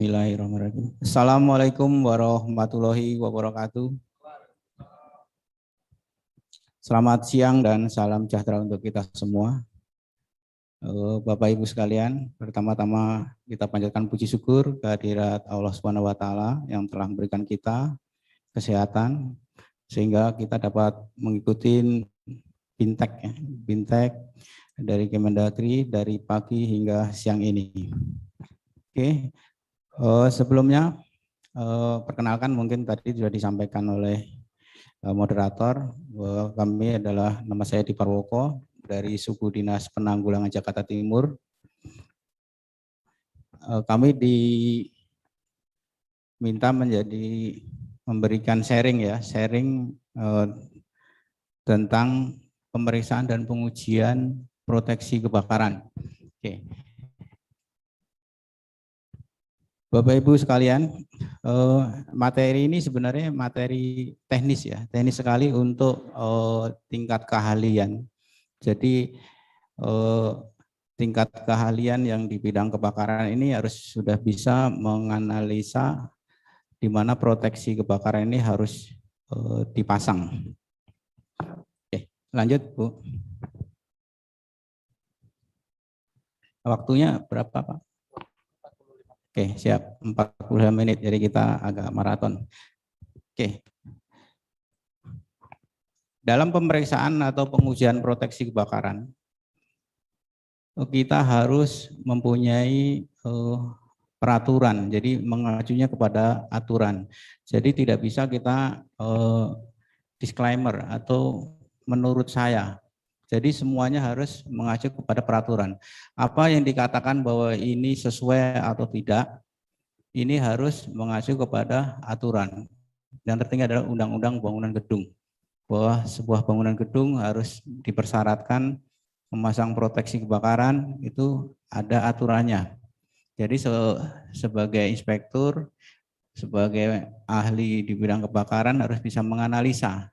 Bismillahirrahmanirrahim. Assalamualaikum warahmatullahi wabarakatuh. Selamat siang dan salam sejahtera untuk kita semua. Bapak Ibu sekalian, pertama-tama kita panjatkan puji syukur kehadirat Allah Subhanahu wa taala yang telah memberikan kita kesehatan sehingga kita dapat mengikuti Bintek dari Kemendagri dari pagi hingga siang ini. Oke. Sebelumnya perkenalkan, mungkin tadi sudah disampaikan oleh moderator bahwa kami adalah, nama saya Di Parwoko dari Suku Dinas Penanggulangan Jakarta Timur. Kami diminta memberikan sharing tentang pemeriksaan dan pengujian proteksi kebakaran. Oke. Bapak Ibu sekalian, materi ini sebenarnya materi teknis ya, teknis sekali untuk tingkat keahlian. Jadi tingkat keahlian yang di bidang kebakaran ini harus sudah bisa menganalisa di mana proteksi kebakaran ini harus dipasang. Oke, lanjut Bu. Waktunya berapa Pak? Oke, siap. 45 menit, jadi kita agak maraton. Oke. Dalam pemeriksaan atau pengujian proteksi kebakaran, kita harus mempunyai peraturan, jadi mengacunya kepada aturan. Jadi tidak bisa kita disclaimer atau menurut saya. Jadi semuanya harus mengacu kepada peraturan. Apa yang dikatakan bahwa ini sesuai atau tidak, ini harus mengacu kepada aturan. Yang tertinggi adalah Undang-Undang Bangunan Gedung. Bahwa sebuah bangunan gedung harus dipersyaratkan memasang proteksi kebakaran, itu ada aturannya. Jadi sebagai inspektur, sebagai ahli di bidang kebakaran harus bisa menganalisa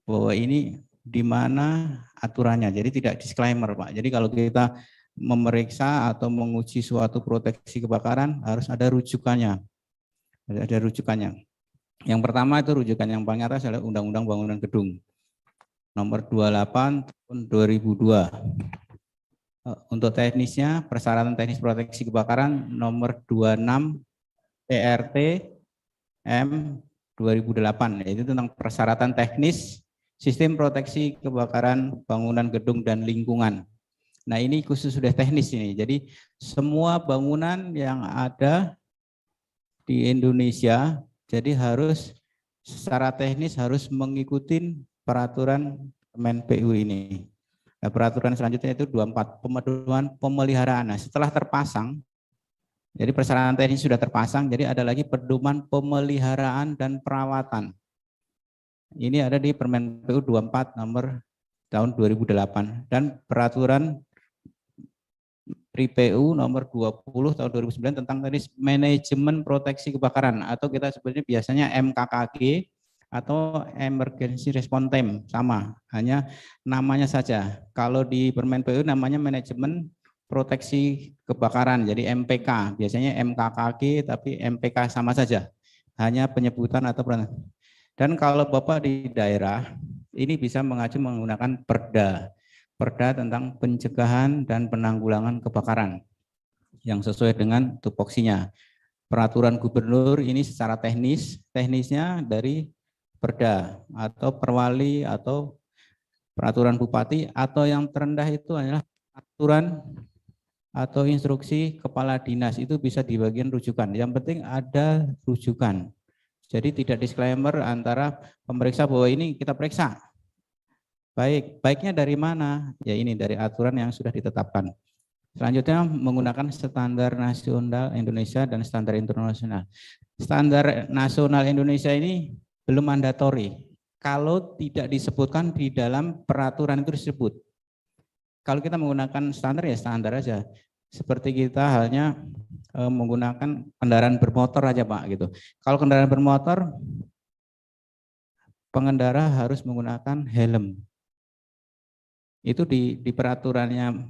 bahwa ini di mana aturannya. Jadi tidak disclaimer Pak. Jadi kalau kita memeriksa atau menguji suatu proteksi kebakaran harus ada rujukannya. Ada rujukannya. Yang pertama itu rujukan yang paling atas adalah Undang-Undang Bangunan Gedung nomor 28 tahun 2002. Untuk teknisnya, persyaratan teknis proteksi kebakaran nomor 26 PRT M 2008, yaitu tentang persyaratan teknis sistem proteksi kebakaran bangunan gedung dan lingkungan. Nah ini khusus sudah teknis ini, jadi semua bangunan yang ada di Indonesia jadi harus secara teknis harus mengikuti peraturan Kemenpu ini. Nah, peraturan selanjutnya itu 24 pemedoman pemeliharaan. Nah, setelah terpasang, jadi persyaratan teknis sudah terpasang, jadi ada lagi pedoman pemeliharaan dan perawatan. Ini ada di Permen PU 24 nomor tahun 2008 dan peraturan PU nomor 20 tahun 2009 tentang teknis manajemen proteksi kebakaran atau kita sebutnya biasanya MKKG atau Emergency Response Time, sama, hanya namanya saja. Kalau di Permen PU namanya manajemen proteksi kebakaran, jadi MPK, biasanya MKKG tapi MPK sama saja, hanya penyebutan atau peran. Dan kalau Bapak di daerah, ini bisa mengacu menggunakan Perda tentang pencegahan dan penanggulangan kebakaran yang sesuai dengan tupoksinya. Peraturan gubernur ini secara teknisnya dari Perda atau Perwali atau peraturan bupati, atau yang terendah itu adalah aturan atau instruksi kepala dinas, itu bisa di bagian rujukan. Yang penting ada rujukan. Jadi tidak disclaimer antara pemeriksa bahwa ini kita periksa. Baiknya dari mana? Ya ini dari aturan yang sudah ditetapkan. Selanjutnya menggunakan standar nasional Indonesia dan standar internasional. Standar nasional Indonesia ini belum mandatori. Kalau tidak disebutkan di dalam peraturan itu disebut. Kalau kita menggunakan standar ya standar aja. Seperti kita halnya menggunakan kendaraan bermotor aja Pak gitu. Kalau kendaraan bermotor, pengendara harus menggunakan helm. Itu di peraturannya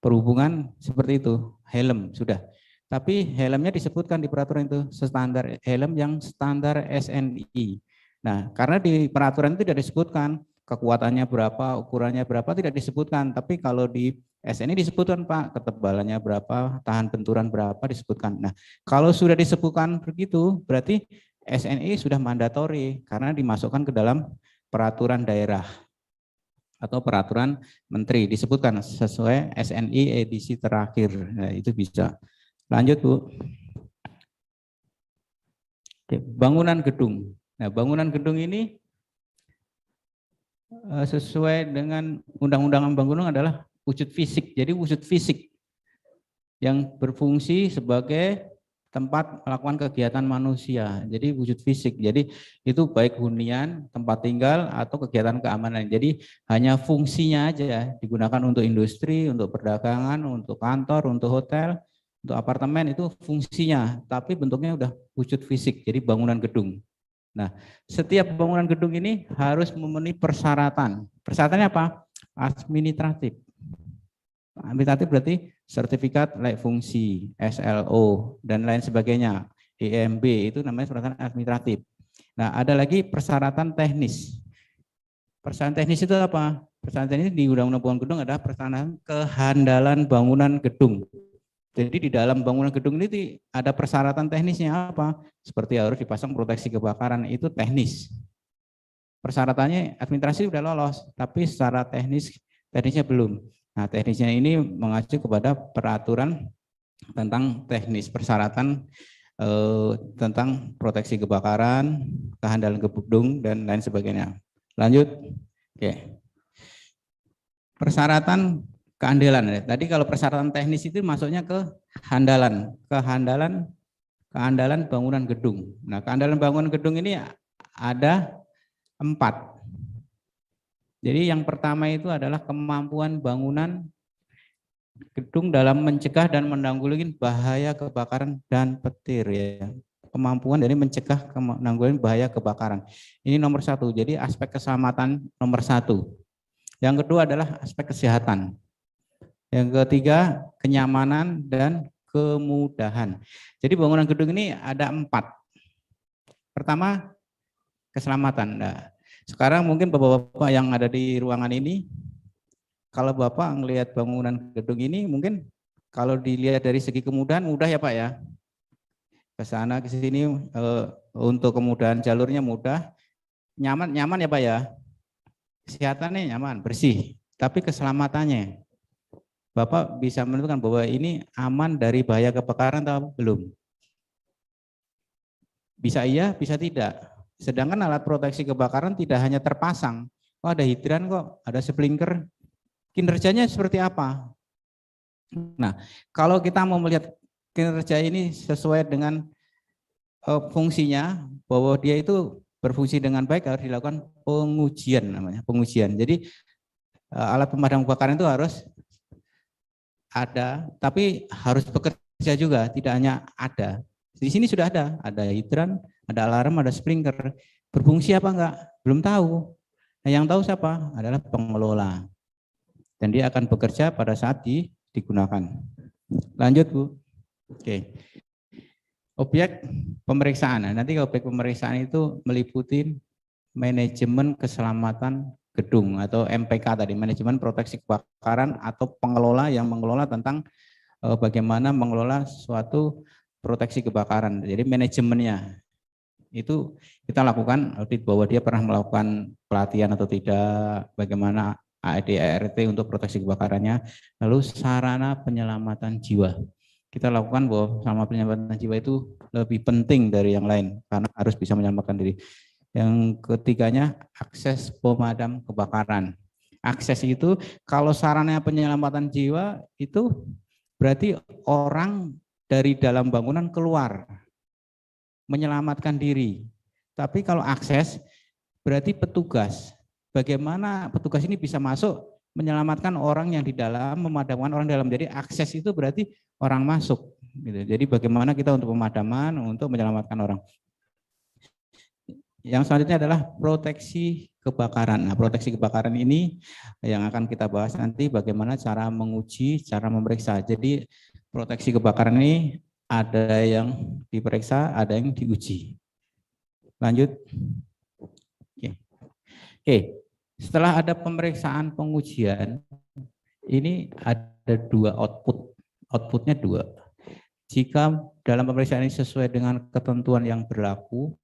perhubungan seperti itu, helm sudah. Tapi helmnya disebutkan di peraturan itu standar helm yang standar SNI. Nah, karena di peraturan itu tidak disebutkan kekuatannya berapa, ukurannya berapa, tidak disebutkan. Tapi kalau di SNI disebutkan Pak, ketebalannya berapa, tahan benturan berapa disebutkan. Nah, kalau sudah disebutkan begitu, berarti SNI sudah mandatori karena dimasukkan ke dalam peraturan daerah atau peraturan menteri, disebutkan sesuai SNI edisi terakhir. Nah, itu bisa. Lanjut Bu. Oke, bangunan gedung. Nah, bangunan gedung ini sesuai dengan Undang-Undang Bangunan adalah wujud fisik. Jadi wujud fisik yang berfungsi sebagai tempat melakukan kegiatan manusia. Jadi wujud fisik. Jadi itu baik hunian, tempat tinggal atau kegiatan keamanan. Jadi hanya fungsinya aja digunakan untuk industri, untuk perdagangan, untuk kantor, untuk hotel, untuk apartemen itu fungsinya, tapi bentuknya udah wujud fisik. Jadi bangunan gedung. Nah, setiap bangunan gedung ini harus memenuhi persyaratan. Persyaratannya apa? Administratif. Administratif berarti sertifikat layak fungsi, SLO, dan lain sebagainya. EMB itu namanya persyaratan administratif. Nah, ada lagi persyaratan teknis. Persyaratan teknis itu apa? Persyaratan teknis di Undang-Undang Bangunan Gedung adalah persyaratan kehandalan bangunan gedung. Jadi di dalam bangunan gedung ini ada persyaratan teknisnya apa? Seperti harus dipasang proteksi kebakaran, itu teknis. Persyaratannya administrasi sudah lolos, tapi secara teknisnya belum. Nah, teknisnya ini mengacu kepada peraturan tentang teknis persyaratan tentang proteksi kebakaran, kehandalan gedung dan lain sebagainya. Lanjut. Oke. Persyaratan keandalan. Tadi kalau persyaratan teknis itu masuknya ke kehandalan bangunan gedung. Nah, kehandalan bangunan gedung ini ada 4. Jadi yang pertama itu adalah kemampuan bangunan gedung dalam mencegah dan menanggulangi bahaya kebakaran dan petir ya. Kemampuan dari mencegah menanggulangi bahaya kebakaran. Ini nomor 1. Jadi aspek keselamatan nomor 1. Yang kedua adalah aspek kesehatan. Yang ketiga, kenyamanan dan kemudahan. Jadi bangunan gedung ini ada 4. Pertama, keselamatan. Nah, sekarang mungkin Bapak-Bapak yang ada di ruangan ini, kalau Bapak melihat bangunan gedung ini, mungkin kalau dilihat dari segi kemudahan, mudah ya Pak ya. Ke sana, ke sini, untuk kemudahan jalurnya mudah. Nyaman ya Pak ya. Kesehatannya nyaman, bersih. Tapi keselamatannya, Bapak bisa menentukan bahwa ini aman dari bahaya kebakaran atau belum? Bisa iya, bisa tidak. Sedangkan alat proteksi kebakaran tidak hanya terpasang. Oh, ada hidran kok, ada sprinkler. Kinerjanya seperti apa? Nah, kalau kita mau melihat kinerja ini sesuai dengan fungsinya, bahwa dia itu berfungsi dengan baik, harus dilakukan pengujian namanya, pengujian. Jadi alat pemadam kebakaran itu harus ada, tapi harus bekerja juga, tidak hanya ada. Di sini sudah ada hidran, ada alarm, ada sprinkler. Berfungsi apa enggak? Belum tahu. Nah, yang tahu siapa? Adalah pengelola. Dan dia akan bekerja pada saat digunakan. Lanjut Bu. Oke. Objek pemeriksaan. Nah, nanti objek pemeriksaan itu meliputi manajemen keselamatan gedung atau MPK tadi, manajemen proteksi kebakaran, atau pengelola yang mengelola tentang bagaimana mengelola suatu proteksi kebakaran. Jadi manajemennya itu kita lakukan audit bahwa dia pernah melakukan pelatihan atau tidak, bagaimana AED, ART untuk proteksi kebakarannya, lalu sarana penyelamatan jiwa. Kita lakukan bahwa sama penyelamatan jiwa itu lebih penting dari yang lain karena harus bisa menyelamatkan diri. Yang ketiganya, akses pemadam kebakaran. Akses itu kalau sarana penyelamatan jiwa itu berarti orang dari dalam bangunan keluar menyelamatkan diri. Tapi kalau akses berarti petugas. Bagaimana petugas ini bisa masuk menyelamatkan orang yang di dalam, memadamkan orang dalam. Jadi akses itu berarti orang masuk. Gitu. Jadi bagaimana kita untuk pemadaman, untuk menyelamatkan orang. Yang selanjutnya adalah proteksi kebakaran. Nah, proteksi kebakaran ini yang akan kita bahas nanti bagaimana cara menguji, cara memeriksa. Jadi proteksi kebakaran ini ada yang diperiksa, ada yang diuji. Lanjut. Oke. Setelah ada pemeriksaan pengujian, ini ada dua output. Outputnya dua. Jika dalam pemeriksaan ini sesuai dengan ketentuan yang berlaku,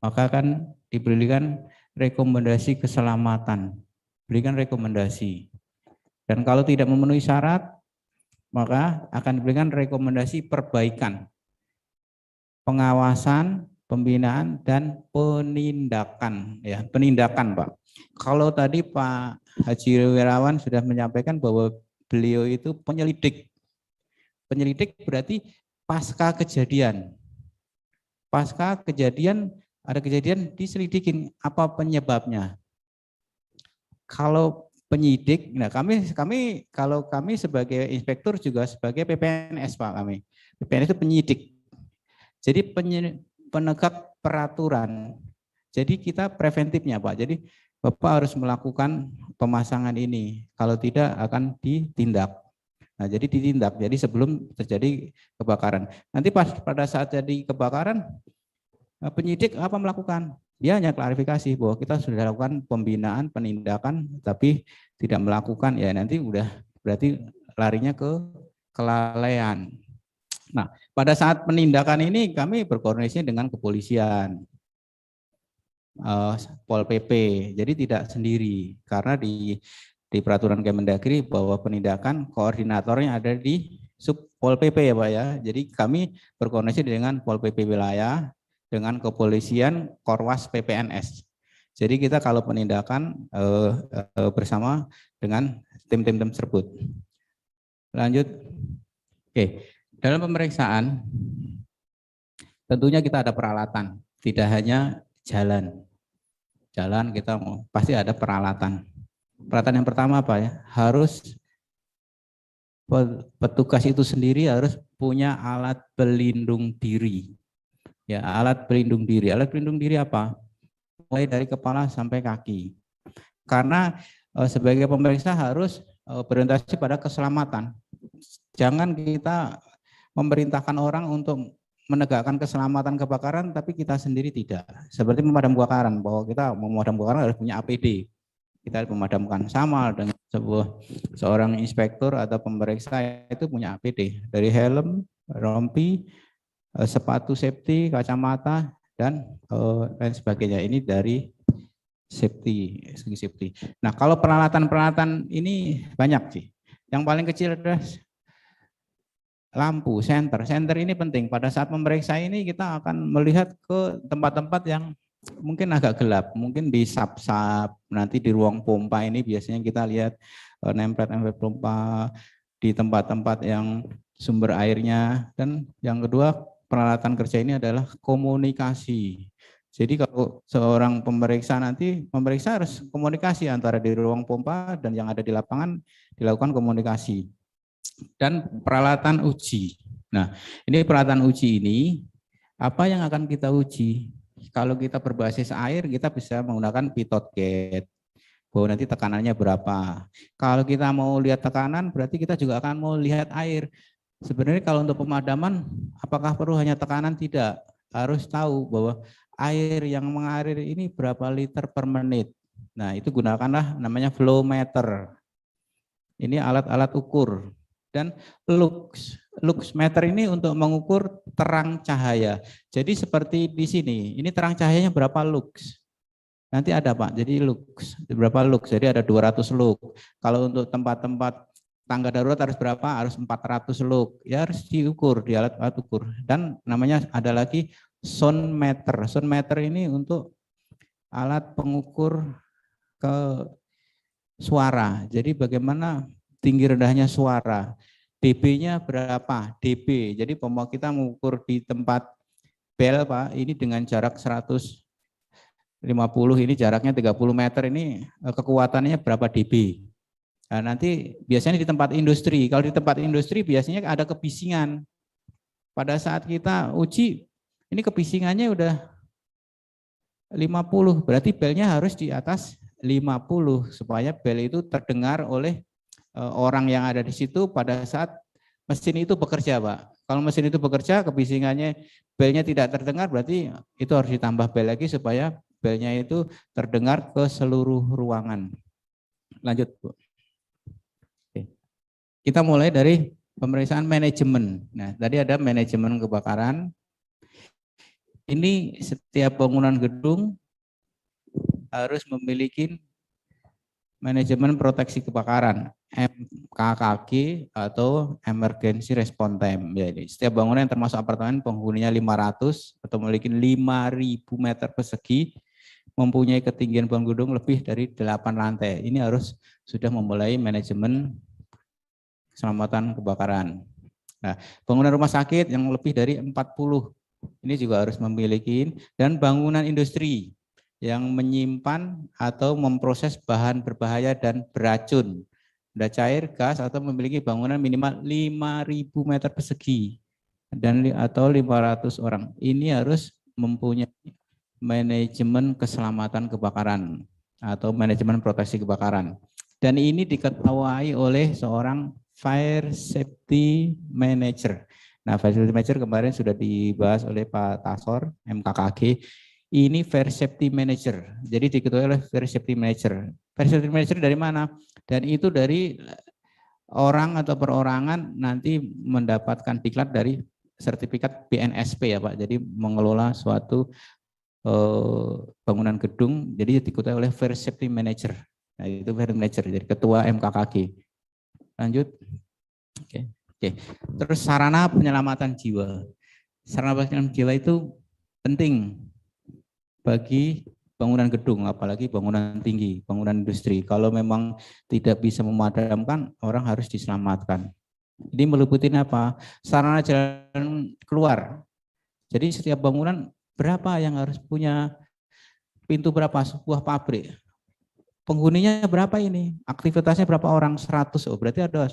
maka akan diberikan rekomendasi keselamatan. Berikan rekomendasi. Dan kalau tidak memenuhi syarat, maka akan diberikan rekomendasi perbaikan, pengawasan, pembinaan, dan penindakan. Ya, penindakan, Pak. Kalau tadi Pak Haji Wirawan sudah menyampaikan bahwa beliau itu penyelidik. Penyelidik berarti pasca kejadian. Pasca kejadian, ada kejadian diselidikin apa penyebabnya. Kalau penyidik, nah kalau kami sebagai inspektur juga sebagai PPNS Pak kami. PPNS itu penyidik. Jadi penegak peraturan. Jadi kita preventifnya Pak. Jadi Bapak harus melakukan pemasangan ini. Kalau tidak akan ditindak. Nah, jadi ditindak. Jadi sebelum terjadi kebakaran. Nanti pada saat jadi kebakaran, penyidik apa melakukan? Dia hanya klarifikasi bahwa kita sudah lakukan pembinaan, penindakan, tapi tidak melakukan. Ya nanti udah berarti larinya ke kelalaian. Nah, pada saat penindakan ini kami berkoordinasi dengan kepolisian, Pol PP. Jadi tidak sendiri karena di peraturan Kemendagri bahwa penindakan koordinatornya ada di Sub Pol PP ya Pak ya. Jadi kami berkoordinasi dengan Pol PP wilayah, dengan kepolisian, Korwas PPNS. Jadi kita kalau penindakan bersama dengan tim-tim tersebut. Lanjut. Oke. Dalam pemeriksaan, tentunya kita ada peralatan, tidak hanya jalan. Jalan kita pasti ada peralatan. Peralatan yang pertama apa ya? Harus petugas itu sendiri harus punya alat pelindung diri. Ya, alat pelindung diri. Alat pelindung diri apa? Mulai dari kepala sampai kaki. Karena sebagai pemeriksa harus berorientasi pada keselamatan. Jangan kita memerintahkan orang untuk menegakkan keselamatan kebakaran, tapi kita sendiri tidak. Seperti pemadam kebakaran, bahwa kita memadam kebakaran harus punya APD. Kita memadamkan sama dengan seorang inspektur atau pemeriksa itu punya APD. Dari helm, rompi, sepatu safety, kacamata, dan lain sebagainya. Ini dari segi safety. Nah, kalau peralatan-peralatan ini banyak sih. Yang paling kecil adalah lampu, senter ini penting. Pada saat memeriksa ini kita akan melihat ke tempat-tempat yang mungkin agak gelap, mungkin di sap-sap, nanti di ruang pompa ini biasanya kita lihat nempel-nempel pompa, di tempat-tempat yang sumber airnya, dan yang kedua peralatan kerja ini adalah komunikasi. Jadi kalau seorang pemeriksa nanti memeriksa harus komunikasi antara di ruang pompa dan yang ada di lapangan dilakukan komunikasi. Dan peralatan uji. Nah, ini peralatan uji ini, apa yang akan kita uji? Kalau kita berbasis air, kita bisa menggunakan pitot gauge, bahwa nanti tekanannya berapa. Kalau kita mau lihat tekanan, berarti kita juga akan mau lihat air. Sebenarnya kalau untuk pemadaman, apakah perlu hanya tekanan? Tidak. Harus tahu bahwa air yang mengalir ini berapa liter per menit. Nah, itu gunakanlah namanya flow meter. Ini alat-alat ukur. Dan lux meter ini untuk mengukur terang cahaya. Jadi seperti di sini, ini terang cahayanya berapa lux? Nanti ada Pak, jadi lux, berapa lux? Jadi ada 200 lux. Kalau untuk tempat-tempat tangga darurat harus berapa? Harus 400 lux. Ya harus diukur di alat-alat ukur. Dan namanya ada lagi sound meter. Sound meter ini untuk alat pengukur ke suara. Jadi bagaimana tinggi rendahnya suara, dB-nya berapa, dB. Jadi kita mengukur di tempat bel Pak, ini dengan jarak 150, ini jaraknya 30 meter, ini kekuatannya berapa dB. Nah, nanti biasanya di tempat industri, kalau di tempat industri biasanya ada kebisingan. Pada saat kita uji, ini kebisingannya udah 50, berarti belnya harus di atas 50 supaya bel itu terdengar oleh orang yang ada di situ pada saat mesin itu bekerja, Pak. Kalau mesin itu bekerja, kebisingannya belnya tidak terdengar, berarti itu harus ditambah bel lagi supaya belnya itu terdengar ke seluruh ruangan. Lanjut, Bu. Oke. Kita mulai dari pemeriksaan manajemen. Nah, tadi ada manajemen kebakaran. Ini setiap bangunan gedung harus memiliki manajemen proteksi kebakaran, MKKG atau Emergency Response Time. Jadi setiap bangunan yang termasuk apartemen penghuninya 500 atau memiliki 5.000 meter persegi, mempunyai ketinggian bangunan gedung lebih dari 8 lantai. Ini harus sudah memulai manajemen keselamatan kebakaran. Nah, bangunan rumah sakit yang lebih dari 40 ini juga harus memiliki, dan bangunan industri yang menyimpan atau memproses bahan berbahaya dan beracun, benda cair, gas, atau memiliki bangunan minimal 5.000 meter persegi dan atau 500 orang. Ini harus mempunyai manajemen keselamatan kebakaran atau manajemen proteksi kebakaran. Dan ini diketuai oleh seorang Fire Safety Manager. Nah, Fire Safety Manager kemarin sudah dibahas oleh Pak Tasor, MKKG. Ini Fire Safety Manager. Jadi diketuai oleh Fire Safety Manager. Fire Safety Manager dari mana? Dan itu dari orang atau perorangan nanti mendapatkan diklat dari sertifikat BNSP ya Pak. Jadi mengelola suatu bangunan gedung, jadi diketuai oleh Fire Safety Manager. Nah, itu Fire Manager, jadi ketua MKKG. Lanjut. Oke. Terus sarana penyelamatan jiwa. Sarana penyelamatan jiwa itu penting bagi bangunan gedung, apalagi bangunan tinggi, bangunan industri. Kalau memang tidak bisa memadamkan, orang harus diselamatkan. Ini meliputi apa? Sarana jalan keluar. Jadi setiap bangunan berapa yang harus punya pintu berapa? Sebuah pabrik. Penghuninya berapa ini? Aktivitasnya berapa orang? 100. Oh, berarti ada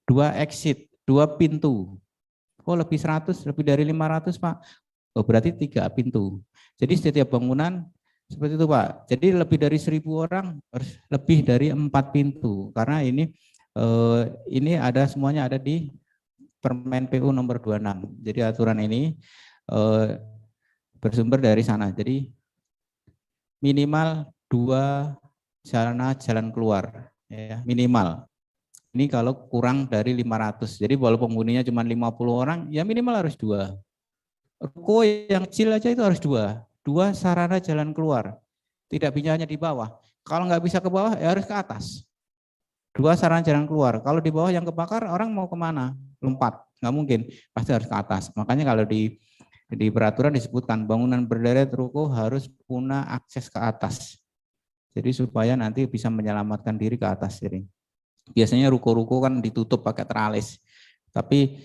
2 exit, 2 pintu. Oh, lebih 100, lebih dari 500, Pak. Oh, berarti 3 pintu. Jadi setiap bangunan seperti itu, Pak. Jadi lebih dari 1.000 orang harus lebih dari 4 pintu. Karena ini ada semuanya ada di Permen PU nomor 26. Jadi aturan ini bersumber dari sana. Jadi minimal 2 jalan keluar, ya, minimal. Ini kalau kurang dari 500. Jadi kalau penghuninya cuma 50 orang, ya minimal harus 2. Ruko yang kecil aja itu harus 2. 2 sarana jalan keluar. Tidak bisa hanya di bawah. Kalau nggak bisa ke bawah, ya harus ke atas. 2 sarana jalan keluar. Kalau di bawah yang kebakar, orang mau kemana? Lompat. Nggak mungkin. Pasti harus ke atas. Makanya kalau di peraturan disebutkan bangunan berderet ruko harus punya akses ke atas. Jadi supaya nanti bisa menyelamatkan diri ke atas. Jadi biasanya ruko-ruko kan ditutup pakai teralis. Tapi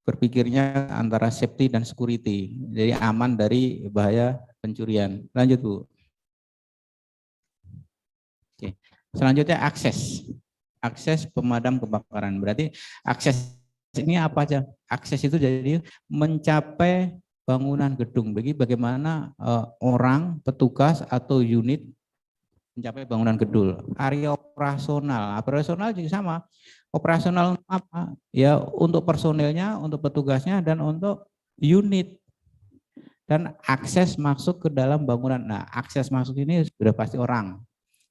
berpikirnya antara safety dan security. Jadi aman dari bahaya pencurian. Lanjut, Bu. Oke. Selanjutnya akses. Akses pemadam kebakaran. Berarti akses ini apa aja? Akses itu jadi mencapai bangunan gedung. Bagaimana orang, petugas atau unit mencapai bangunan gedung. Area operasional. Operasional juga sama. Operasional apa? Ya untuk personelnya, untuk petugasnya, dan untuk unit. Dan akses masuk ke dalam bangunan. Nah, akses masuk ini sudah pasti orang.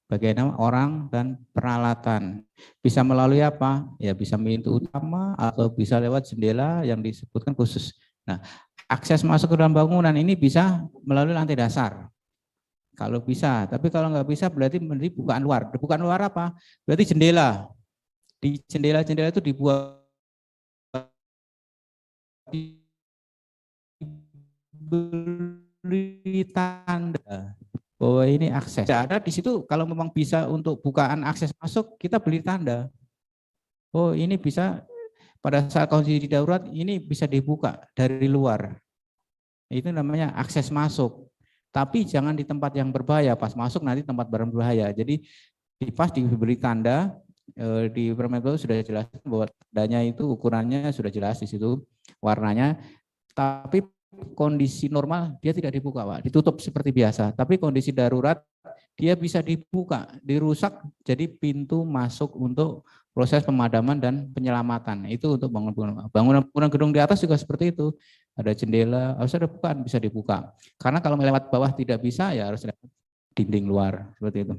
Bagaimana orang dan peralatan. Bisa melalui apa? Ya bisa pintu utama atau bisa lewat jendela yang disebutkan khusus. Nah, akses masuk ke dalam bangunan ini bisa melalui lantai dasar. Kalau bisa, tapi kalau nggak bisa berarti bukaan luar. Bukaan luar apa? Berarti jendela. Di jendela-jendela itu dibuat beri tanda bahwa ini akses. Ada di situ kalau memang bisa untuk bukaan akses masuk, kita beli tanda. Oh, ini bisa pada saat kondisi darurat ini bisa dibuka dari luar. Itu namanya akses masuk. Tapi jangan di tempat yang berbahaya. Pas masuk nanti tempat barang berbahaya. Jadi pas diberi tanda di Permen PU sudah jelas bahwa tandanya itu ukurannya sudah jelas di situ, warnanya. Tapi kondisi normal dia tidak dibuka, Pak. Ditutup seperti biasa. Tapi kondisi darurat dia bisa dibuka, dirusak jadi pintu masuk untuk proses pemadaman dan penyelamatan. Itu untuk bangunan gedung di atas juga seperti itu. Ada jendela, harus ada bukaan, bisa dibuka. Karena kalau melewat bawah tidak bisa, ya harus lewat dinding luar, seperti itu.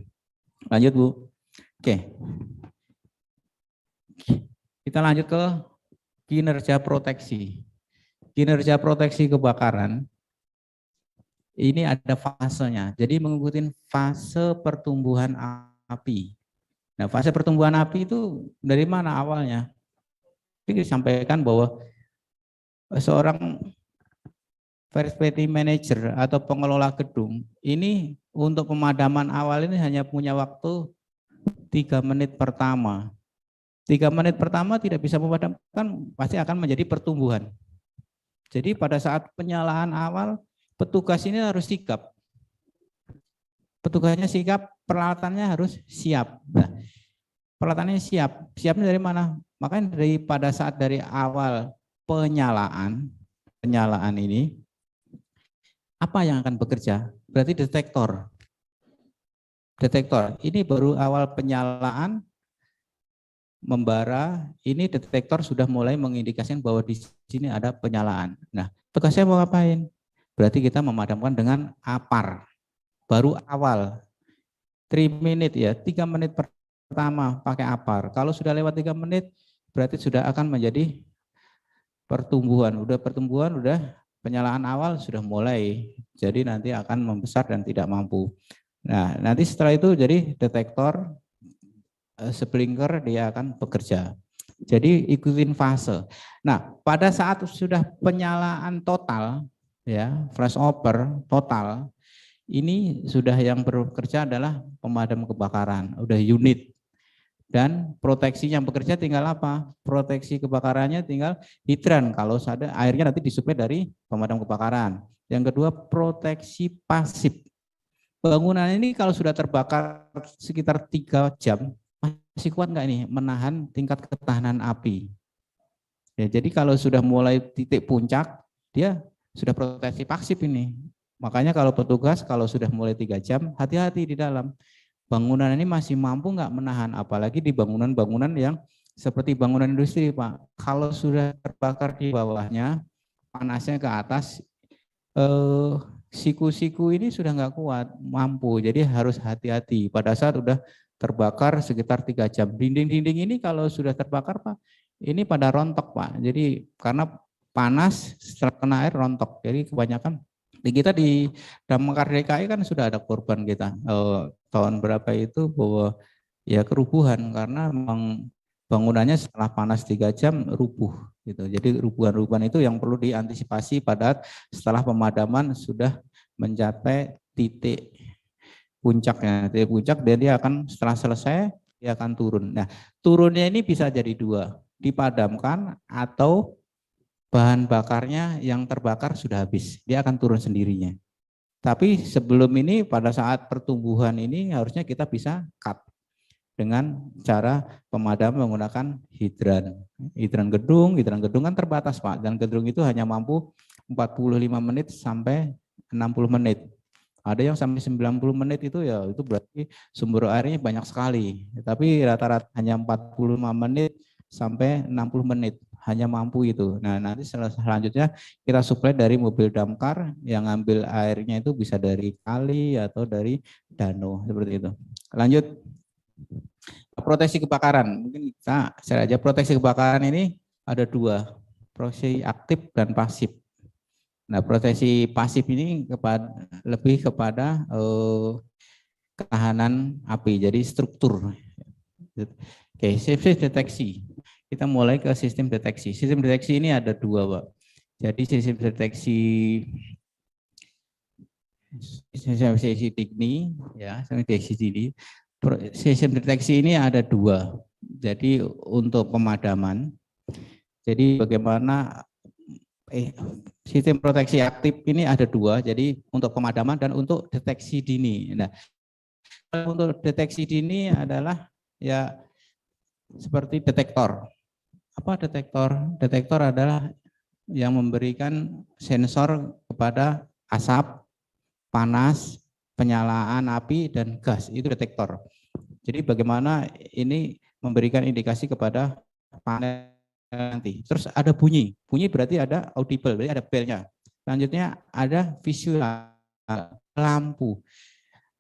Lanjut, Bu. Oke. Kita lanjut ke kinerja proteksi. Kinerja proteksi kebakaran, ini ada fasenya. Jadi mengikuti fase pertumbuhan api. Nah, fase pertumbuhan api itu dari mana awalnya? Ini disampaikan bahwa seorang facility manager atau pengelola gedung ini untuk pemadaman awal ini hanya punya waktu 3 menit pertama. 3 menit pertama tidak bisa memadamkan, pasti akan menjadi pertumbuhan. Jadi pada saat penyalaan awal, petugas ini harus sigap. Petugasnya sigap, peralatannya harus siap. Nah, peralatannya siap. Siapnya dari mana? Makanya pada saat dari awal penyalaan ini, apa yang akan bekerja? Berarti detektor. Detektor. Ini baru awal penyalaan, membara, ini detektor sudah mulai mengindikasikan bahwa di sini ada penyalaan. Nah, tugasnya mau ngapain? Berarti kita memadamkan dengan APAR. Baru awal. 3 menit ya, 3 menit pertama pakai APAR. Kalau sudah lewat 3 menit, berarti sudah akan menjadi pertumbuhan. Udah pertumbuhan, udah penyalaan awal sudah mulai. Jadi nanti akan membesar dan tidak mampu. Nah, nanti setelah itu jadi detektor sprinkler dia akan bekerja. Jadi ikutin fase. Nah, pada saat sudah penyalaan total, ya flash over total, ini sudah yang bekerja adalah pemadam kebakaran, udah unit. Dan proteksi yang bekerja tinggal apa? Proteksi kebakarannya tinggal hidran, kalau ada airnya nanti disuplai dari pemadam kebakaran. Yang kedua, proteksi pasif. Bangunan ini kalau sudah terbakar sekitar 3 jam, masih kuat nggak ini menahan tingkat ketahanan api. Ya, jadi kalau sudah mulai titik puncak, dia sudah proteksi pasif ini. Makanya kalau petugas kalau sudah mulai 3 jam, hati-hati di dalam. Bangunan ini masih mampu nggak menahan, apalagi di bangunan-bangunan yang seperti bangunan industri, Pak. Kalau sudah terbakar di bawahnya, panasnya ke atas, siku-siku ini sudah nggak kuat, mampu. Jadi harus hati-hati. Pada saat sudah terbakar sekitar 3 jam. Dinding-dinding ini kalau sudah terbakar, Pak, ini pada rontok, Pak. Jadi karena panas setelah kena air rontok. Jadi kebanyakan di kita di Damkar DKI kan sudah ada korban kita. Tahun berapa itu bahwa ya kerubuhan karena memang bangunannya setelah panas 3 jam rubuh gitu. Jadi rubuhan-rubuhan itu yang perlu diantisipasi pada setelah pemadaman sudah mencapai titik puncaknya. Titik puncak dan dia akan setelah selesai dia akan turun. Nah, turunnya ini bisa jadi 2, dipadamkan atau bahan bakarnya yang terbakar sudah habis. Dia akan turun sendirinya. Tapi sebelum ini pada saat pertumbuhan ini harusnya kita bisa cut dengan cara pemadam menggunakan hidran. Hidran gedung kan terbatas, Pak, dan gedung itu hanya mampu 45 menit sampai 60 menit. Ada yang sampai 90 menit itu ya itu berarti sumber airnya banyak sekali. Tapi rata-rata hanya 45 menit sampai 60 menit hanya mampu itu. Nah, nanti selanjutnya kita suplai dari mobil damkar yang ngambil airnya itu bisa dari kali atau dari danau seperti itu. Lanjut. Proteksi kebakaran. Mungkin kita share aja proteksi kebakaran ini ada 2, proteksi aktif dan pasif. Nah, proteksi pasif ini lebih kepada ketahanan api, jadi struktur. Oke, sistem deteksi. Kita mulai ke sistem deteksi. Sistem deteksi ini ada 2, Pak. Jadi sistem deteksi dini, ya, deteksi dini. Sistem deteksi ini ada 2. Jadi untuk pemadaman. Jadi bagaimana sistem proteksi aktif ini ada 2, jadi untuk pemadaman dan untuk deteksi dini. Nah, untuk deteksi dini adalah ya seperti detektor. Apa detektor? Detektor adalah yang memberikan sensor kepada asap, panas, penyalaan api dan gas, itu detektor. Jadi bagaimana ini memberikan indikasi kepada panel nanti. Terus ada bunyi, bunyi berarti ada audible, berarti ada bell-nya. Selanjutnya ada visual, lampu.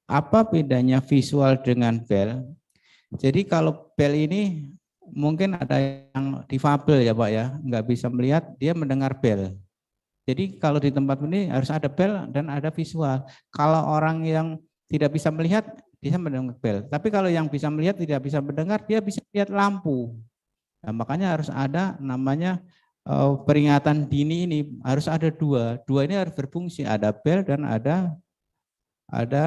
Apa bedanya visual dengan bell? Jadi kalau bell ini mungkin ada yang difabel ya Pak ya, nggak bisa melihat, dia mendengar bell. Jadi kalau di tempat ini harus ada bell dan ada visual. Kalau orang yang tidak bisa melihat, bisa mendengar bell. Tapi kalau yang bisa melihat tidak bisa mendengar, dia bisa lihat lampu. Nah, makanya harus ada namanya peringatan dini ini, harus ada dua. Dua ini harus berfungsi, ada bell dan ada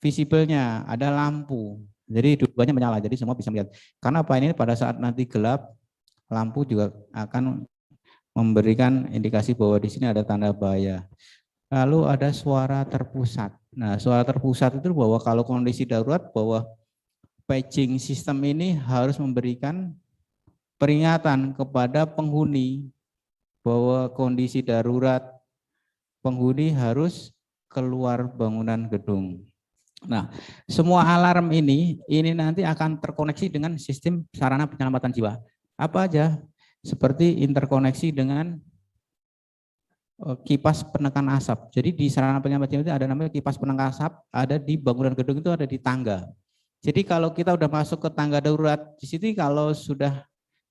visible-nya, ada lampu. Jadi dua-duanya menyala, jadi semua bisa melihat. Karena apa ini pada saat nanti gelap, lampu juga akan memberikan indikasi bahwa di sini ada tanda bahaya. Lalu ada suara terpusat. Nah, suara terpusat itu bahwa kalau kondisi darurat, bahwa paging sistem ini harus memberikan peringatan kepada penghuni bahwa kondisi darurat, penghuni harus keluar bangunan gedung. Nah, semua alarm ini nanti akan terkoneksi dengan sistem sarana penyelamatan jiwa. Apa aja? Seperti interkoneksi dengan kipas penekan asap. Jadi di sarana penyelamatan jiwa itu ada namanya kipas penekan asap, ada di bangunan gedung itu ada di tangga. Jadi kalau kita udah masuk ke tangga darurat, di situ kalau sudah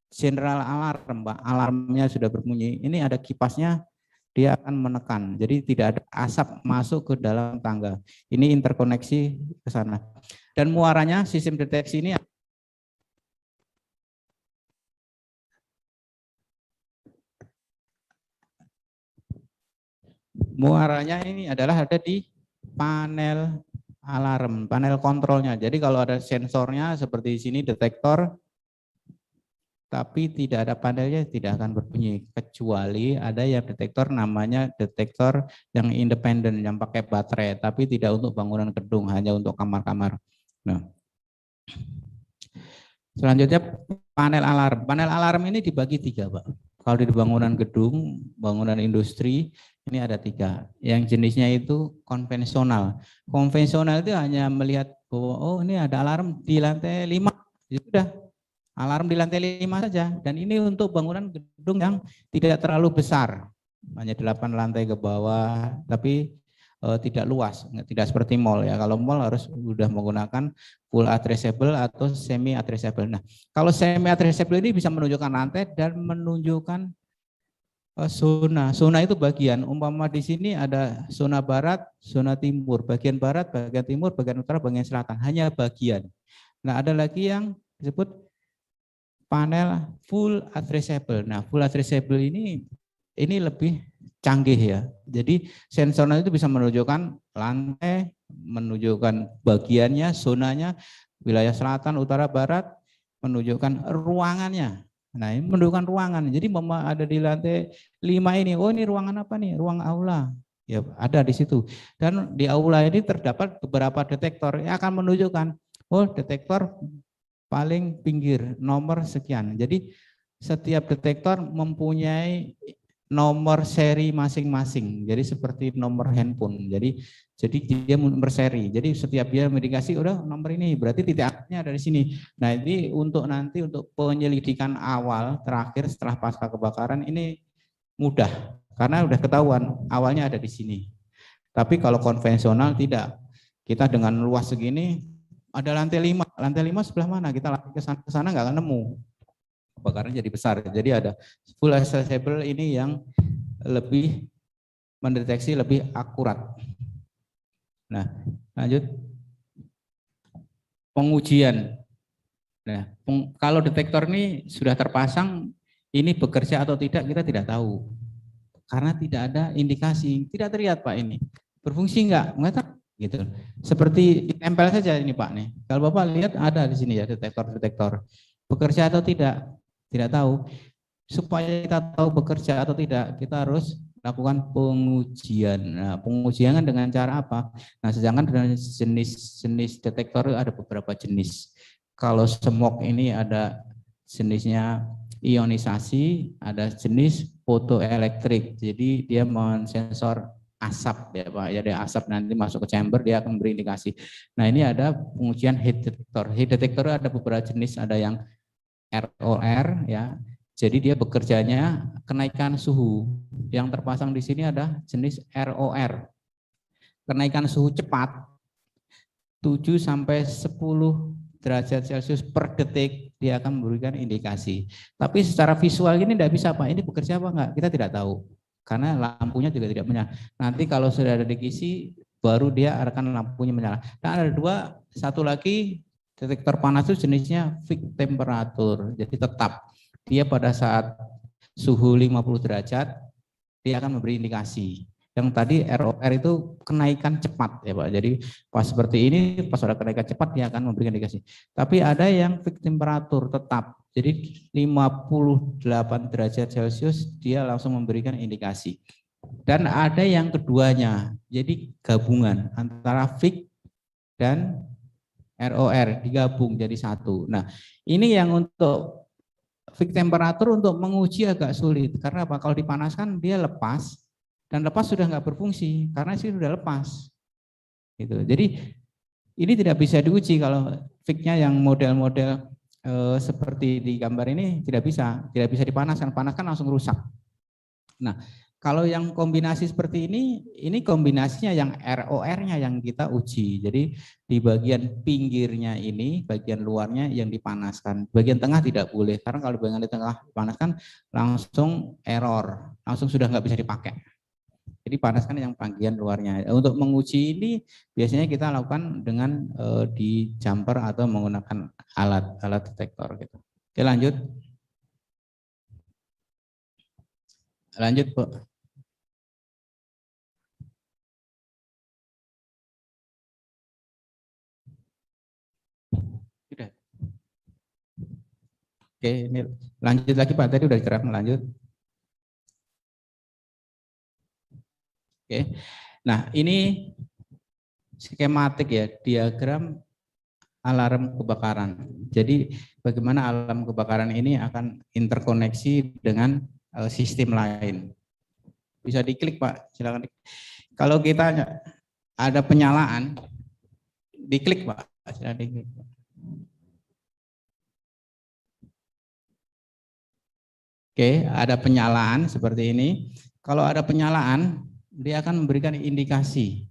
general alarm, Pak, alarmnya sudah berbunyi, ini ada kipasnya, dia akan menekan. Jadi tidak ada asap masuk ke dalam tangga. Ini interkoneksi ke sana. Dan muaranya sistem deteksi ini muaranya ini adalah ada di panel alarm, panel kontrolnya. Jadi kalau ada sensornya seperti di sini detektor, tapi tidak ada panelnya, tidak akan berbunyi, kecuali ada yang detektor namanya detektor yang independen yang pakai baterai, tapi tidak untuk bangunan gedung, hanya untuk kamar-kamar. Nah, selanjutnya panel alarm. Panel alarm ini dibagi 3, Pak. Kalau di bangunan gedung, bangunan industri, ini ada 3. Yang jenisnya itu konvensional. Konvensional itu hanya melihat bahwa oh ini ada alarm di lantai 5, ya sudah. Alarm di lantai 5 saja, dan ini untuk bangunan gedung yang tidak terlalu besar, hanya 8 lantai ke bawah, tapi tidak luas, tidak seperti mall ya. Kalau mall harus sudah menggunakan full addressable atau semi addressable. Nah, kalau semi addressable ini bisa menunjukkan lantai dan menunjukkan zona. Zona itu bagian, umpama di sini ada zona barat, zona timur, bagian barat, bagian timur, bagian utara, bagian selatan, hanya bagian. Nah, ada lagi yang disebut panel full addressable. Nah, full addressable ini lebih canggih ya. Jadi sensornya itu bisa menunjukkan lantai, menunjukkan bagiannya, zonanya, wilayah selatan, utara, barat, menunjukkan ruangannya. Nah, ini menunjukkan ruangan. Jadi ada di lantai 5 ini, oh ini ruangan apa nih? Ruang aula. Ya, ada di situ. Dan di aula ini terdapat beberapa detektor yang akan menunjukkan, oh detektor paling pinggir nomor sekian. Jadi setiap detektor mempunyai nomor seri masing-masing. Jadi seperti nomor handphone. Jadi dia berseri. Jadi setiap dia mendikasi udah nomor ini berarti titik akhirnya ada di sini. Nah, ini untuk nanti untuk penyelidikan awal terakhir setelah pasca kebakaran ini mudah karena udah ketahuan awalnya ada di sini. Tapi kalau konvensional tidak. Kita dengan luas segini ada lantai 5 sebelah mana? Kita lari ke sana nggak akan nemu. Kebakaran jadi besar. Jadi ada full accessible ini yang lebih mendeteksi lebih akurat. Nah, lanjut. Pengujian. Nah, kalau detektor ini sudah terpasang, ini bekerja atau tidak kita tidak tahu. Karena tidak ada indikasi, tidak terlihat Pak ini. Berfungsi enggak? Enggak gitu. Seperti tempel saja ini Pak nih. Kalau Bapak lihat ada di sini ya detektor. Bekerja atau tidak? Tidak tahu. Supaya kita tahu bekerja atau tidak, kita harus lakukan pengujian. Nah, pengujian dengan cara apa? Nah, sedangkan dengan jenis detektor ada beberapa jenis. Kalau smog ini ada jenisnya ionisasi, ada jenis fotoelektrik. Jadi dia mensensor asap ya Pak, ya ada asap nanti masuk ke chamber dia akan memberi indikasi. Nah ini ada pengujian heat detector. Heat detector ada beberapa jenis, ada yang ROR ya. Jadi dia bekerjanya kenaikan suhu. Yang terpasang di sini ada jenis ROR. Kenaikan suhu cepat 7 sampai 10 derajat Celcius per detik dia akan memberikan indikasi. Tapi secara visual ini tidak bisa Pak, ini bekerja apa enggak? Kita tidak tahu. Karena lampunya juga tidak menyala. Nanti kalau sudah ada indikasi baru dia akan lampunya menyala. Dan ada dua, satu lagi detektor panas itu jenisnya fixed temperature. Jadi tetap dia pada saat suhu 50 derajat dia akan memberi indikasi. Yang tadi ROR itu kenaikan cepat ya Pak. Jadi pas seperti ini pas ada kenaikan cepat dia akan memberikan indikasi. Tapi ada yang fixed temperature tetap. Jadi 58 derajat Celcius dia langsung memberikan indikasi. Dan ada yang keduanya. Jadi gabungan antara fixed dan ROR digabung jadi satu. Nah, ini yang untuk fixed temperature untuk menguji agak sulit karena apa? Kalau dipanaskan dia lepas dan lepas sudah nggak berfungsi karena sih sudah lepas. Gitu. Jadi ini tidak bisa diuji kalau fixnya yang model-model seperti di gambar ini tidak bisa dipanaskan, panaskan langsung rusak. Nah, kalau yang kombinasi seperti ini kombinasinya yang ROR-nya yang kita uji. Jadi di bagian pinggirnya ini, bagian luarnya yang dipanaskan. Bagian tengah tidak boleh, karena kalau bagian di tengah dipanaskan langsung error, langsung sudah nggak bisa dipakai. Jadi panaskan yang bagian luarnya. Untuk menguji ini biasanya kita lakukan dengan di jumper atau menggunakan alat detektor gitu. Oke, lanjut. Lanjut, Bu. Sudah. Oke, ini lanjut lagi Pak, tadi udah cerah, lanjut. Oke. Nah, ini skematik ya, diagram alarm kebakaran. Jadi bagaimana alarm kebakaran ini akan interkoneksi dengan sistem lain. Bisa diklik Pak, silakan. Kalau kita ada penyalaan, diklik Pak, silakan diklik. Oke, ada penyalaan seperti ini. Kalau ada penyalaan, dia akan memberikan indikasi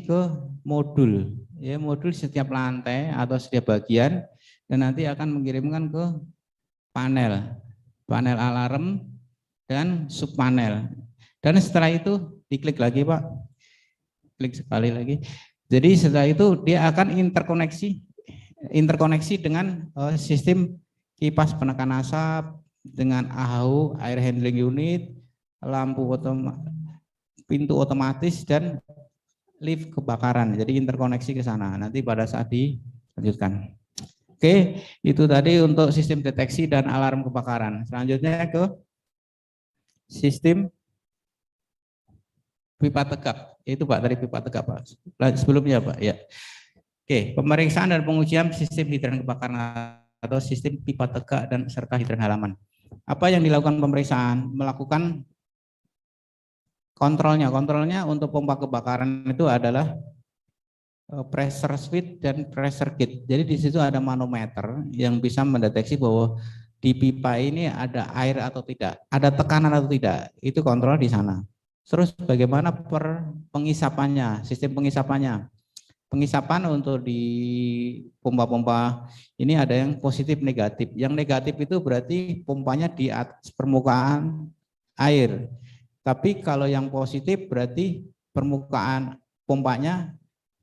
ke modul. Ya, modul setiap lantai atau setiap bagian dan nanti akan mengirimkan ke panel alarm dan subpanel. Dan setelah itu diklik lagi Pak, klik sekali lagi. Jadi setelah itu dia akan interkoneksi dengan sistem kipas penekan asap, dengan AHU, air handling unit, lampu pintu otomatis dan lift kebakaran. Jadi interkoneksi ke sana. Nanti pada saat dilanjutkan. Oke, itu tadi untuk sistem deteksi dan alarm kebakaran. Selanjutnya ke sistem pipa tegak. Itu Pak, dari pipa tegak Pak. Sebelumnya Pak, ya. Oke, pemeriksaan dan pengujian sistem hidran kebakaran atau sistem pipa tegak dan serta hidran halaman. Apa yang dilakukan pemeriksaan? Melakukan kontrolnya. Kontrolnya untuk pompa kebakaran itu adalah pressure switch dan pressure gauge. Jadi di situ ada manometer yang bisa mendeteksi bahwa di pipa ini ada air atau tidak, ada tekanan atau tidak. Itu kontrol di sana. Terus bagaimana pengisapannya, sistem pengisapannya? Pengisapan untuk di pompa-pompa ini ada yang positif negatif. Yang negatif itu berarti pompanya di atas permukaan air. Tapi kalau yang positif berarti permukaan pompanya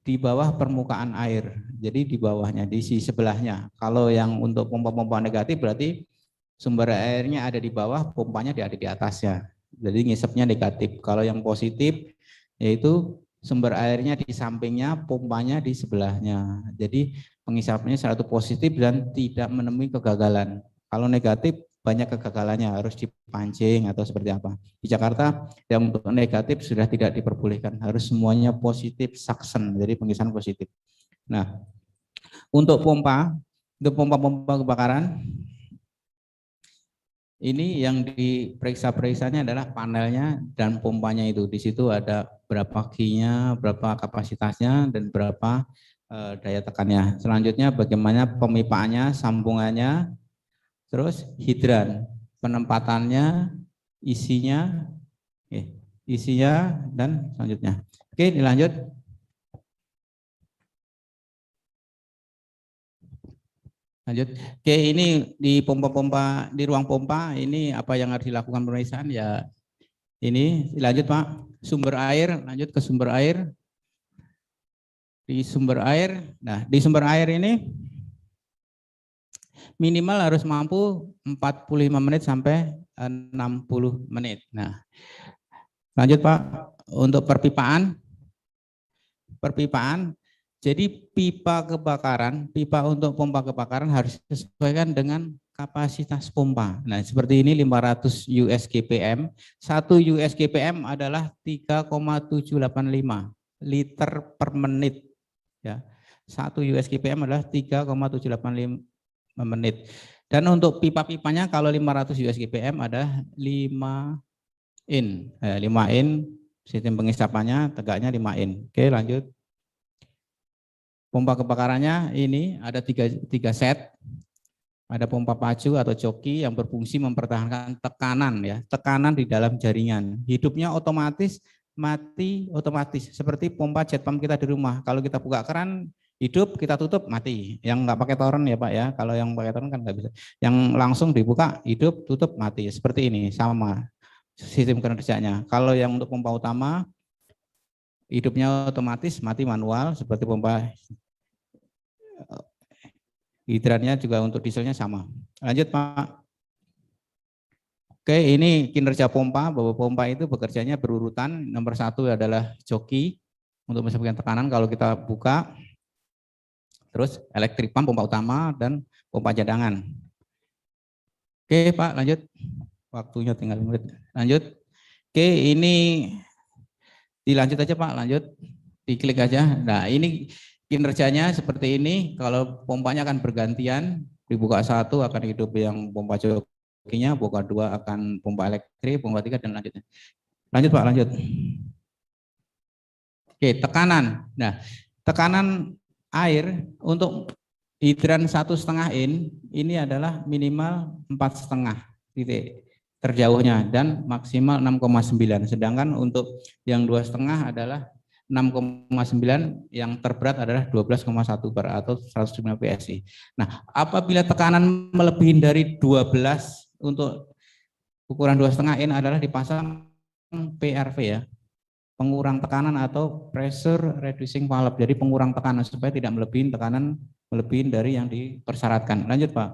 di bawah permukaan air. Jadi di bawahnya, di sisi sebelahnya. Kalau yang untuk pompa-pompa negatif berarti sumber airnya ada di bawah, pompanya ada di atasnya. Jadi ngisepnya negatif. Kalau yang positif yaitu sumber airnya di sampingnya, pompanya di sebelahnya. Jadi pengisapannya satu positif dan tidak menemui kegagalan. Kalau negatif banyak kegagalannya, harus dipancing atau seperti apa. Di Jakarta yang untuk negatif sudah tidak diperbolehkan, harus semuanya positif suction, jadi pengisapan positif. Nah, untuk pompa kebakaran Ini yang diperiksa-periksanya adalah panelnya dan pompanya itu. Di situ ada berapa Q-nya, berapa kapasitasnya, dan berapa daya tekannya. Selanjutnya bagaimana pemipaannya, sambungannya, terus hidran, penempatannya, isinya, isinya, dan selanjutnya. Oke, dilanjut. Lanjut. Oke, ini di pompa-pompa, di ruang pompa, ini apa yang harus dilakukan pemeriksaan ya. Ini lanjut Pak, sumber air, lanjut ke sumber air. Di sumber air, nah di sumber air ini minimal harus mampu 45 menit sampai 60 menit. Nah, lanjut Pak, untuk perpipaan, jadi pipa kebakaran, pipa untuk pompa kebakaran harus disesuaikan dengan kapasitas pompa. Nah, seperti ini 500 USGPM. 1 USGPM adalah 3,785 liter per menit. Ya. 1 USGPM adalah 3,785 menit. Dan untuk pipa-pipanya kalau 500 USGPM ada 5 in. 5 in, sistem pengisapannya tegaknya 5 in. Oke, lanjut. Pompa kebakarannya ini ada tiga set. Ada pompa pacu atau joki yang berfungsi mempertahankan tekanan ya, tekanan di dalam jaringan. Hidupnya otomatis, mati otomatis. Seperti pompa jet pump kita di rumah. Kalau kita buka keran hidup, kita tutup mati. Yang nggak pakai toren ya Pak ya. Kalau yang pakai toren kan nggak bisa. Yang langsung dibuka hidup, tutup mati. Seperti ini sama sistem kerjanya. Kalau yang untuk pompa utama hidupnya otomatis, mati manual seperti pompa hidrannya juga untuk dieselnya sama. Lanjut Pak. Oke, ini kinerja pompa, bahwa pompa itu bekerjanya berurutan. Nomor 1 adalah joki untuk menstabilkan tekanan kalau kita buka. Terus elektrik pump pompa utama dan pompa cadangan. Oke Pak, lanjut. Waktunya tinggal 5 menit. Lanjut. Oke, ini dilanjut aja Pak, lanjut. Diklik aja. Nah, ini kinerjanya seperti ini. Kalau pompanya akan bergantian, dibuka 1 akan hidup yang pompa jokinya, buka 2 akan pompa elektrik, pompa 3 dan lanjutnya. Lanjut Pak, lanjut. Oke, tekanan. Nah, tekanan air untuk hidran 1,5 in ini adalah minimal 4,5 titik terjauhnya dan maksimal 6,9. Sedangkan untuk yang 2,5 adalah 6,9, yang terberat adalah 12,1 bar atau 105 PSI. Nah, apabila tekanan melebihi dari 12 untuk ukuran 2,5 in adalah dipasang PRV ya, pengurang tekanan atau pressure reducing valve. Jadi pengurang tekanan supaya tidak melebihi tekanan melebihi dari yang dipersyaratkan. Lanjut Pak.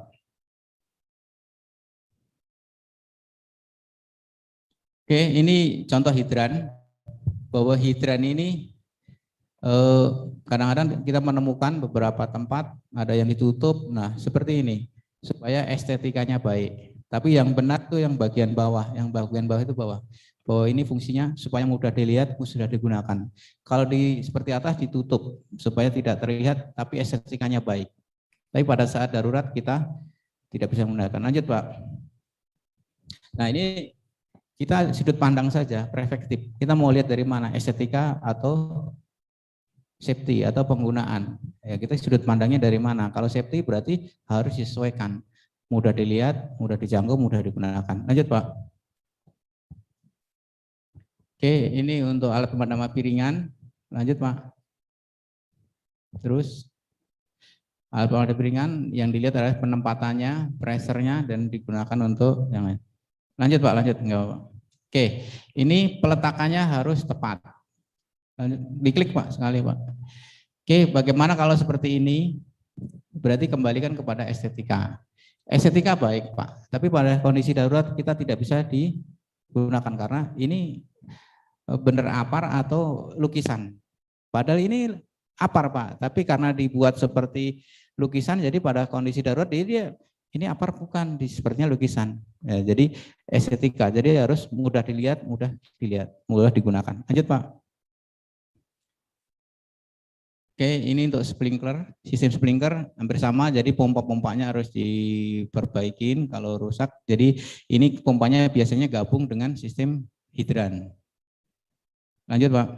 Oke, ini contoh hidran. Bahwa hidran ini kadang-kadang kita menemukan beberapa tempat ada yang ditutup. Nah, seperti ini supaya estetikanya baik. Tapi yang benar tuh yang bagian bawah, itu bawah. Bahwa ini fungsinya supaya mudah dilihat, sudah digunakan. Kalau di seperti atas ditutup supaya tidak terlihat, tapi estetikanya baik. Tapi pada saat darurat kita tidak bisa menggunakan. Lanjut Pak. Nah ini kita sudut pandang saja, perspektif. Kita mau lihat dari mana, estetika atau safety atau penggunaan. Ya, kita sudut pandangnya dari mana. Kalau safety berarti harus disesuaikan. Mudah dilihat, mudah dijangkau, mudah digunakan. Lanjut Pak. Oke, ini untuk alat pemadam api ringan. Lanjut Pak. Terus alat pemadam api ringan yang dilihat adalah penempatannya, pressure-nya, dan digunakan untuk yang lain. Lanjut Pak, lanjut. Enggak Pak. Oke, ini peletakannya harus tepat. Lanjut. Diklik Pak, sekali Pak. Oke, bagaimana kalau seperti ini? Berarti kembalikan kepada estetika. Estetika baik Pak, tapi pada kondisi darurat kita tidak bisa digunakan karena ini benar apar atau lukisan. Padahal ini apar Pak, tapi karena dibuat seperti lukisan, jadi pada kondisi darurat dia ini apar bukan, sepertinya lukisan. Ya, jadi estetika, jadi harus mudah dilihat, mudah digunakan. Lanjut Pak. Oke, ini untuk sprinkler, sistem sprinkler hampir sama, jadi pompa-pompanya harus diperbaikin kalau rusak. Jadi ini pompanya biasanya gabung dengan sistem hidran. Lanjut Pak.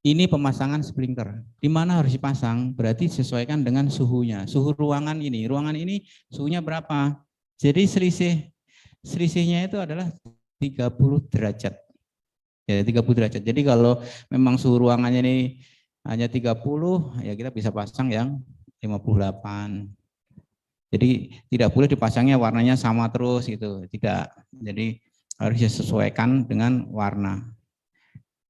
Ini pemasangan sprinkler. Di mana harus dipasang? Berarti sesuaikan dengan suhunya. Suhu ruangan ini. Ruangan ini suhunya berapa? Jadi selisihnya itu adalah 30 derajat. Ya, 30 derajat. Jadi kalau memang suhu ruangannya ini hanya 30, ya kita bisa pasang yang 58. Jadi tidak boleh dipasangnya warnanya sama terus gitu. Tidak. Jadi harus disesuaikan dengan warna.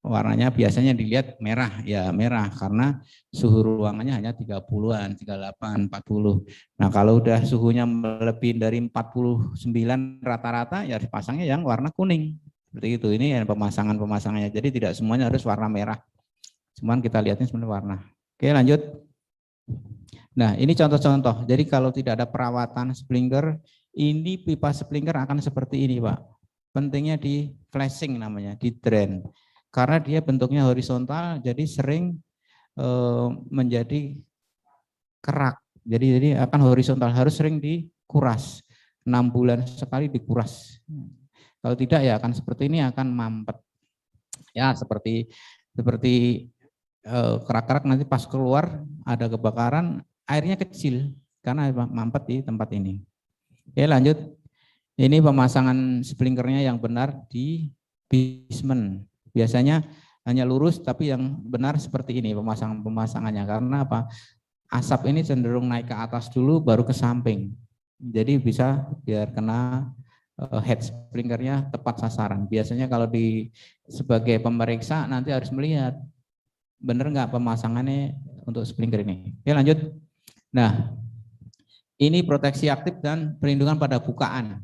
Warnanya biasanya dilihat merah, ya merah karena suhu ruangannya hanya 30-an, 38, 40. Nah, kalau udah suhunya melebihi dari 49 rata-rata ya dipasangnya yang warna kuning. Seperti itu. Ini ya pemasangannya. Jadi tidak semuanya harus warna merah. Cuman kita lihatnya sebenarnya warna. Oke, lanjut. Nah, ini contoh-contoh. Jadi kalau tidak ada perawatan sprinkler, ini pipa sprinkler akan seperti ini, Pak. Pentingnya di flashing namanya, di drain. Karena dia bentuknya horizontal, jadi sering menjadi kerak. Jadi akan horizontal, harus sering dikuras. 6 bulan sekali dikuras. Kalau tidak ya akan seperti ini, akan mampet. Ya seperti kerak-kerak nanti pas keluar ada kebakaran, airnya kecil karena mampet di tempat ini. Oke, lanjut. Ini pemasangan sprinklernya yang benar di basement. Biasanya hanya lurus, tapi yang benar seperti ini pemasangannya. Karena apa? Asap ini cenderung naik ke atas dulu, baru ke samping. Jadi bisa biar kena head sprinklernya tepat sasaran. Biasanya kalau sebagai pemeriksa nanti harus melihat benar nggak pemasangannya untuk sprinkler ini. Oke, lanjut. Nah, ini proteksi aktif dan perlindungan pada bukaan.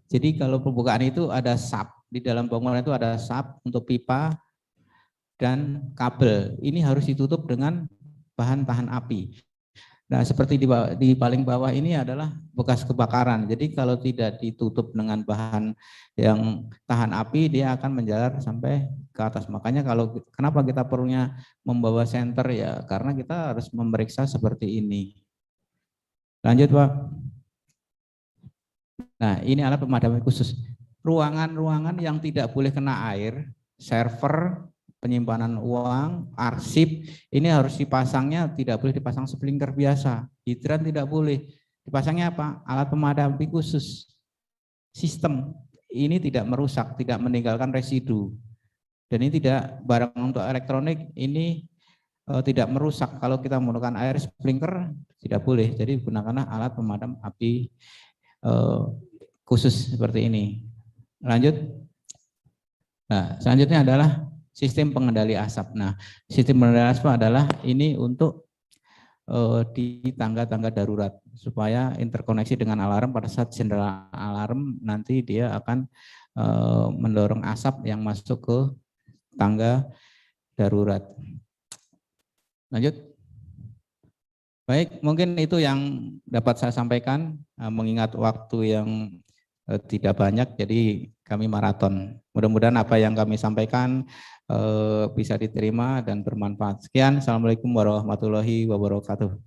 Jadi kalau pembukaan itu ada sap, di dalam bangunan itu ada sap untuk pipa dan kabel. Ini harus ditutup dengan bahan tahan api. Nah, seperti di paling bawah ini adalah bekas kebakaran. Jadi kalau tidak ditutup dengan bahan yang tahan api, dia akan menjalar sampai ke atas. Makanya kenapa kita perlunya membawa senter ya, karena kita harus memeriksa seperti ini. Lanjut, Pak. Nah, ini alat pemadam khusus. Ruangan-ruangan yang tidak boleh kena air, server, penyimpanan uang, arsip, ini harus dipasangnya, tidak boleh dipasang sprinkler biasa. Hidran tidak boleh. Dipasangnya apa? Alat pemadam api khusus. Sistem ini tidak merusak, tidak meninggalkan residu. Dan ini tidak barang untuk elektronik, ini tidak merusak. Kalau kita menggunakan air sprinkler, tidak boleh. Jadi gunakanlah alat pemadam api khusus seperti ini. Lanjut. Nah, selanjutnya adalah sistem pengendali asap. Nah, sistem pengendali asap adalah ini untuk di tangga-tangga darurat supaya interkoneksi dengan alarm. Pada saat jendela alarm nanti dia akan mendorong asap yang masuk ke tangga darurat. Lanjut. Baik, mungkin itu yang dapat saya sampaikan, mengingat waktu yang tidak banyak, jadi kami maraton. Mudah-mudahan apa yang kami sampaikan bisa diterima dan bermanfaat. Sekian, Assalamualaikum warahmatullahi wabarakatuh.